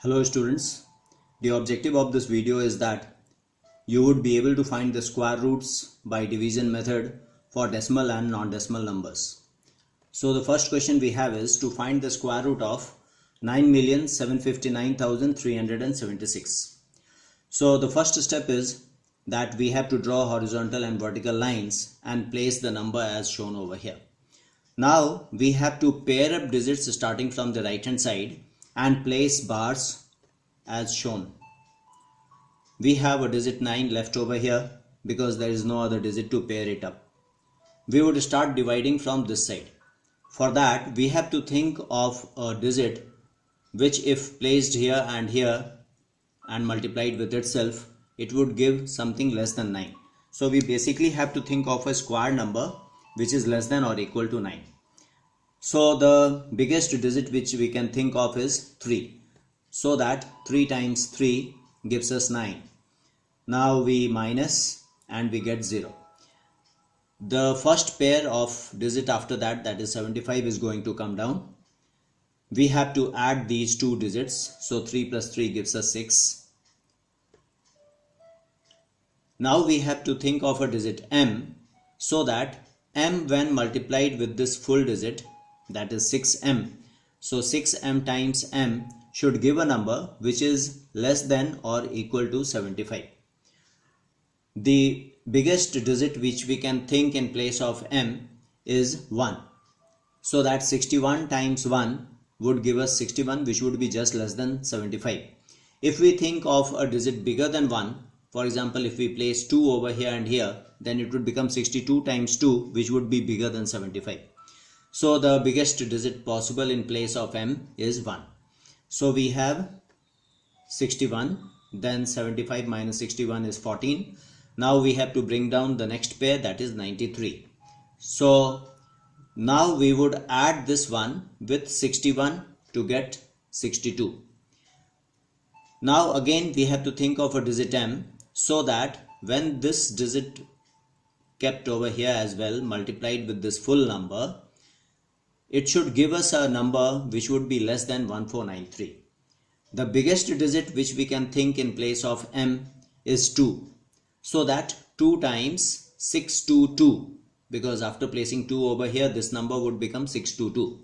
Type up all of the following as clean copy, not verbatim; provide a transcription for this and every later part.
Hello students, the objective of this video is that you would be able to find the square roots by division method for decimal and non-decimal numbers. So the first question we have is to find the square root of 9,759,376. So the first step is that we have to draw horizontal and vertical lines and place the number as shown over here. Now we have to pair up digits starting from the right hand side and place bars as shown. We have a digit 9 left over here because there is no other digit to pair it up. We would start dividing from this side. For that we have to think of a digit which if placed here and multiplied with itself, it would give something less than 9. So we basically have to think of a square number which is less than or equal to 9. So the biggest digit which we can think of is 3. So that 3 times 3 gives us 9. Now we minus and we get 0. The first pair of digit after that, that is 75, is going to come down. We have to add these two digits. So 3 plus 3 gives us 6. Now we have to think of a digit m, so that m when multiplied with this full digit, that is 6m. So 6m times m should give a number which is less than or equal to 75. The biggest digit which we can think in place of m is 1. So that 61 times 1 would give us 61, which would be just less than 75. If we think of a digit bigger than 1, for example, if we place 2 over here and here, then it would become 62 times 2, which would be bigger than 75. So the biggest digit possible in place of m is 1. So we have 61, then 75 minus 61 is 14. Now we have to bring down the next pair, that is 93. So now we would add this one with 61 to get 62. Now again we have to think of a digit m, so that when this digit kept over here as well multiplied with this full number, it should give us a number which would be less than 1493. The biggest digit which we can think in place of m is 2. So that 2 times 622, because after placing 2 over here, this number would become 622,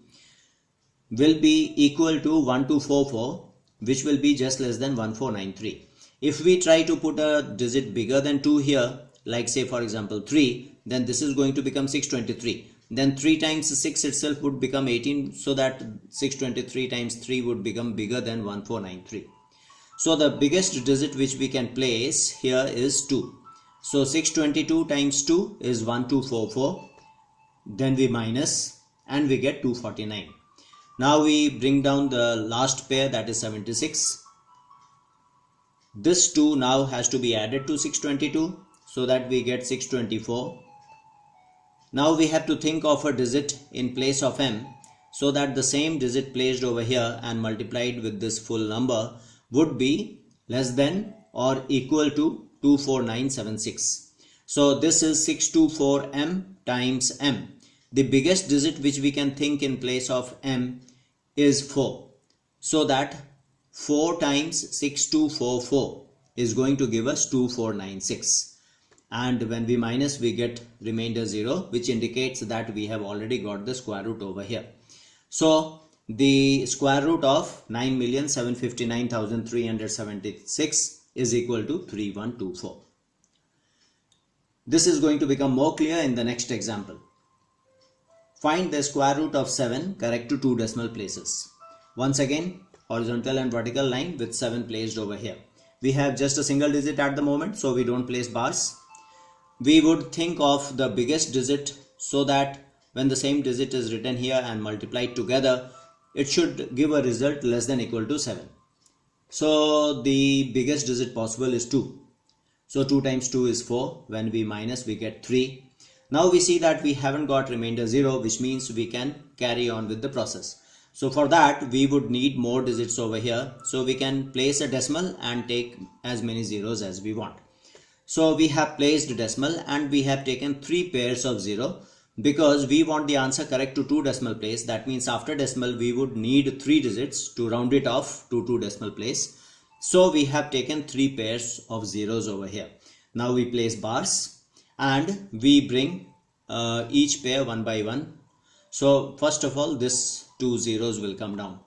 will be equal to 1244, which will be just less than 1493. If we try to put a digit bigger than 2 here, like say for example 3, then this is going to become 623. Then 3 times 6 itself would become 18, so that 623 times 3 would become bigger than 1493. So the biggest digit which we can place here is 2. So 622 times 2 is 1244. Then we minus and we get 249. Now we bring down the last pair, that is 76. This 2 now has to be added to 622, so that we get 624. Now we have to think of a digit in place of m, so that the same digit placed over here and multiplied with this full number would be less than or equal to 24976. So this is 624m times m. The biggest digit which we can think in place of m is 4. So that 4 times 6244 is going to give us 2496. And when we minus, we get remainder 0, which indicates that we have already got the square root over here. So the square root of 9,759,376 is equal to 3124. This is going to become more clear in the next example. Find the square root of 7 correct to 2 decimal places. Once again, horizontal and vertical line with 7 placed over here. We have just a single digit at the moment, so we don't place bars. We would think of the biggest digit, so that when the same digit is written here and multiplied together, it should give a result less than equal to 7. So the biggest digit possible is 2. So 2 times 2 is 4. When we minus, we get 3. Now we see that we haven't got remainder 0, which means we can carry on with the process. So for that we would need more digits over here, so we can place a decimal and take as many zeros as we want. So we have placed decimal and we have taken 3 pairs of 0. because we want the answer correct to 2 decimal place. That means after decimal we would need 3 digits to round it off to 2 decimal place. So we have taken 3 pairs of zeros over here. Now we place bars and we bring each pair one by one. So first of all, this 2 zeros will come down.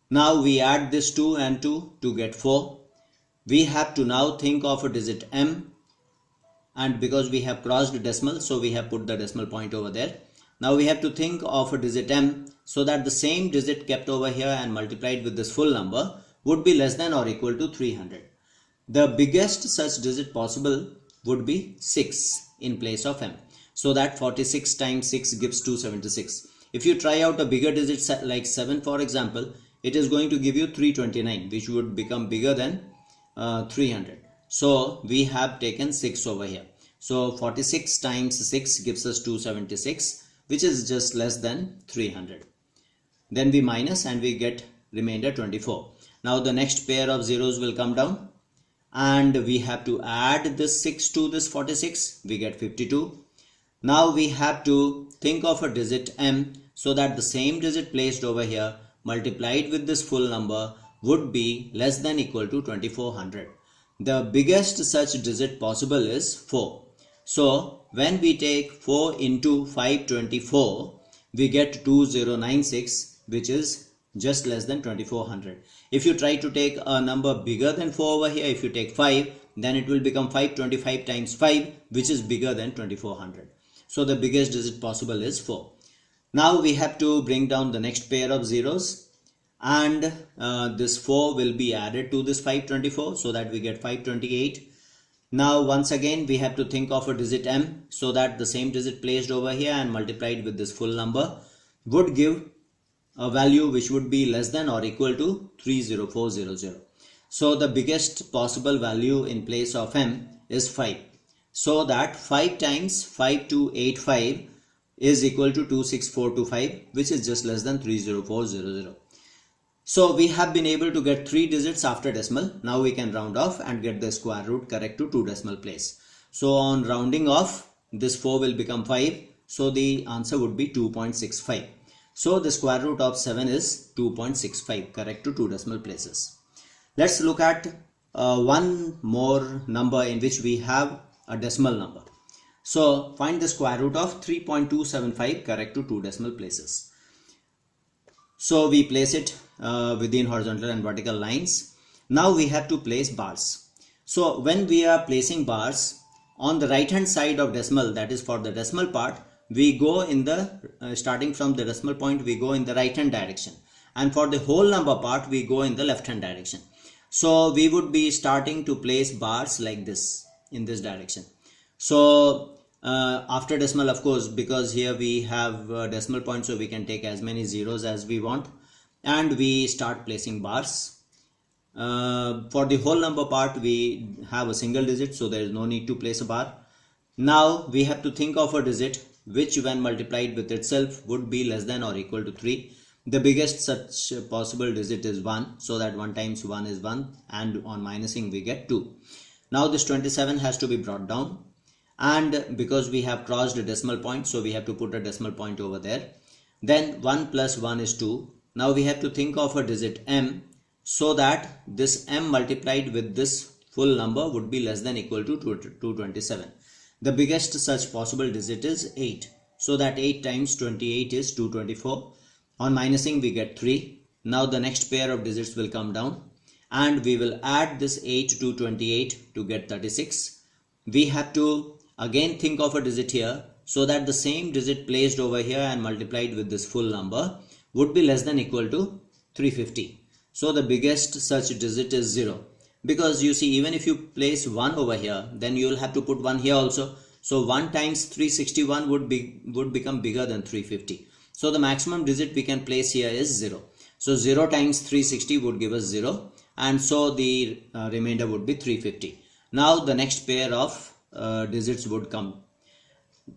Now we add this 2 and 2 to get 4. We have to now think of a digit m, and because we have crossed decimal, so we have put the decimal point over there. Now we have to think of a digit m so that the same digit kept over here and multiplied with this full number would be less than or equal to 300. The biggest such digit possible would be 6 in place of m. So that 46 times 6 gives 276. If you try out a bigger digit like 7 for example, it is going to give you 329, which would become bigger than 300. So we have taken 6 over here. So 46 times 6 gives us 276, which is just less than 300. Then we minus and we get remainder 24. Now the next pair of zeros will come down and we have to add this 6 to this 46. We get 52. Now we have to think of a digit m so that the same digit placed over here multiplied with this full number would be less than equal to 2400. The biggest such digit possible is 4. So when we take 4 into 524, we get 2096, which is just less than 2400. If you try to take a number bigger than 4 over here, if you take 5, then it will become 525 times 5, which is bigger than 2400. So the biggest digit possible is 4. Now we have to bring down the next pair of zeros, and this 4 will be added to this 524 so that we get 528. Now once again we have to think of a digit m so that the same digit placed over here and multiplied with this full number would give a value which would be less than or equal to 30400. So the biggest possible value in place of m is 5. So that 5 times 5285 is equal to 26425, which is just less than 30400. So we have been able to get 3 digits after decimal. Now we can round off and get the square root correct to 2 decimal place. So on rounding off, this 4 will become 5. So the answer would be 2.65. So the square root of 7 is 2.65, correct to 2 decimal places. Let's look at one more number in which we have a decimal number. So find the square root of 3.275, correct to 2 decimal places. So we place it within horizontal and vertical lines. Now we have to place bars. So when we are placing bars on the right hand side of decimal, that is for the decimal part, we go in the starting from the decimal point, we go in the right hand direction, and for the whole number part we go in the left hand direction. So we would be starting to place bars like this in this direction. So after decimal, of course, because here we have decimal point, so we can take as many zeros as we want, and we start placing bars. For the whole number part we have a single digit, so there is no need to place a bar. Now we have to think of a digit which when multiplied with itself would be less than or equal to 3. The biggest such possible digit is 1, so that 1 times 1 is 1, and on minusing we get 2. Now this 27 has to be brought down, and because we have crossed a decimal point, so we have to put a decimal point over there. Then 1 plus 1 is 2. Now we have to think of a digit m so that this m multiplied with this full number would be less than equal to 227. The biggest such possible digit is 8. So that 8 times 28 is 224. On minusing we get 3. Now the next pair of digits will come down, and we will add this 8 to 28 to get 36. We have to again think of a digit here so that the same digit placed over here and multiplied with this full number would be less than equal to 350. So the biggest such digit is 0. Because you see, even if you place 1 over here, then you will have to put 1 here also. So 1 times 361 would become bigger than 350. So the maximum digit we can place here is 0. So 0 times 360 would give us 0, and so the remainder would be 350. Now the next pair of digits would come.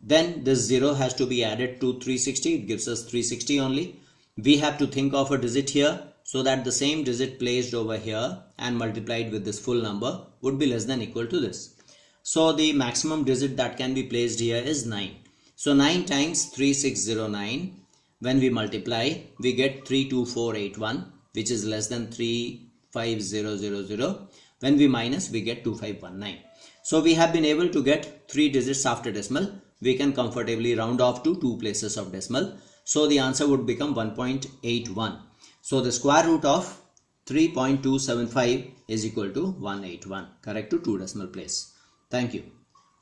Then this 0 has to be added to 360. It gives us 360 only. We have to think of a digit here so that the same digit placed over here and multiplied with this full number would be less than equal to this. So the maximum digit that can be placed here is 9. So 9 times 3609, when we multiply, we get 32481, which is less than 35000. When we minus, we get 2519. So we have been able to get 3 digits after decimal. We can comfortably round off to 2 places of decimal. So the answer would become 1.81. So the square root of 3.275 is equal to 181. Correct to 2 decimal place. Thank you.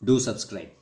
Do subscribe.